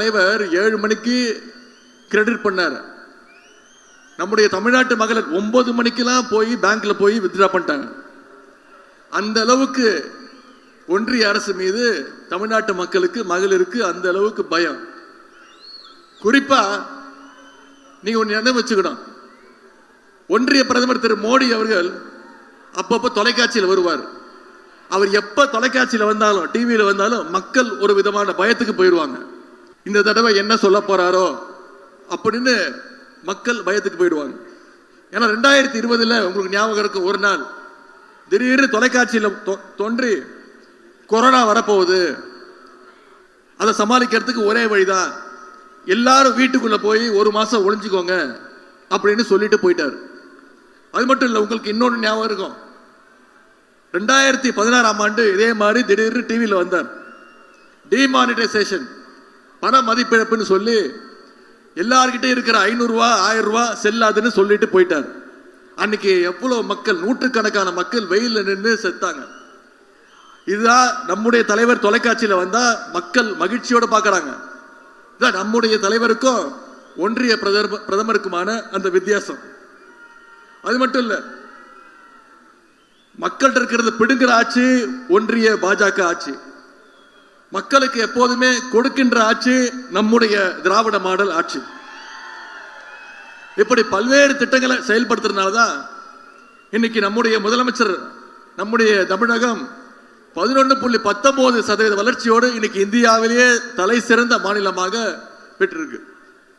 தலைவர் 7 மணிக்கு கிரெடிட் பண்ணார். நம்முடைய தமிழ்நாட்டு மகளிர் 9 மணிக்கெல்லாம் போய் பேங்க்ல போய் வித்ட்ரா பண்ணிட்டாங்க. அந்த அளவுக்கு ஒன்றிய அரசு மீது தமிழ்நாட்டு மக்களுக்கு, மகளிருக்கு அந்த அளவுக்கு பயம். குறிப்பா நீங்க ஒன்று நினைவு வச்சுக்கணும், ஒன்றிய பிரதமர் திரு மோடி அவர்கள் அப்பப்போ தொலைக்காட்சியில் வருவார். அவர் எப்ப தொலைக்காட்சியில் வந்தாலும், டிவியில் வந்தாலும் மக்கள் ஒரு விதமான பயத்துக்கு போயிடுவாங்க. இந்த தடவை என்ன சொல்ல போறாரோ அப்படின்னு மக்கள் பயத்துக்கு போயிடுவாங்க. ஏன்னா 2020 உங்களுக்கு ஞாபகம் இருக்கு, ஒரு நாள் திடீர்னு தொலைக்காட்சியில் தோன்றி கொரோனா வரப்போகுது, அதை சமாளிக்கிறதுக்கு ஒரே வழிதான், எல்லாரும் வீட்டுக்குள்ள போய் 1 மாசம் ஒளிஞ்சுக்கோங்க அப்படின்னு சொல்லிட்டு போயிட்டார். அது மட்டும் இல்லை, உங்களுக்கு இன்னொன்று ஞாபகம் இருக்கும், 2016ஆம் ஆண்டு இதே மாதிரி திடீர்னு டிவியில் வந்தார். டிமானிட்டைசேஷன், பண மதிப்பிழப்புன்னு சொல்லி எல்லார்கிட்ட இருக்கிற 500 ரூபா 1000 ரூபா செல்லாதுன்னு சொல்லிட்டு போயிட்டார். அன்னைக்கு எவ்வளவு மக்கள், நூற்றுக்கணக்கான மக்கள் வெயில்ல நின்று செத்தாங்க. இதுதான் நம்முடைய தலைவர் தொலைக்காட்சியில் வந்தா மக்கள் மகிழ்ச்சியோட பார்க்கறாங்க. இதான் நம்முடைய தலைவருக்கும் ஒன்றிய பிரதமருக்குமான அந்த வித்தியாசம். அது மட்டும் இல்ல, மக்கள்கிட்ட இருக்கிறது பிடுங்குற ஆட்சி ஒன்றிய பாஜக ஆட்சி. மக்களுக்கு எப்போதுமே கொடுக்கின்ற ஆட்சி நம்முடைய திராவிட மாடல் ஆட்சி. இப்படி பல்வேறு திட்டங்களை செயல்படுத்துறதுனாலதான் இன்னைக்கு நம்முடைய முதலமைச்சர், நம்முடைய தமிழகம் 11.19% வளர்ச்சியோடு இன்னைக்கு இந்தியாவிலேயே தலை சிறந்த மாநிலமாக பெற்றிருக்கு.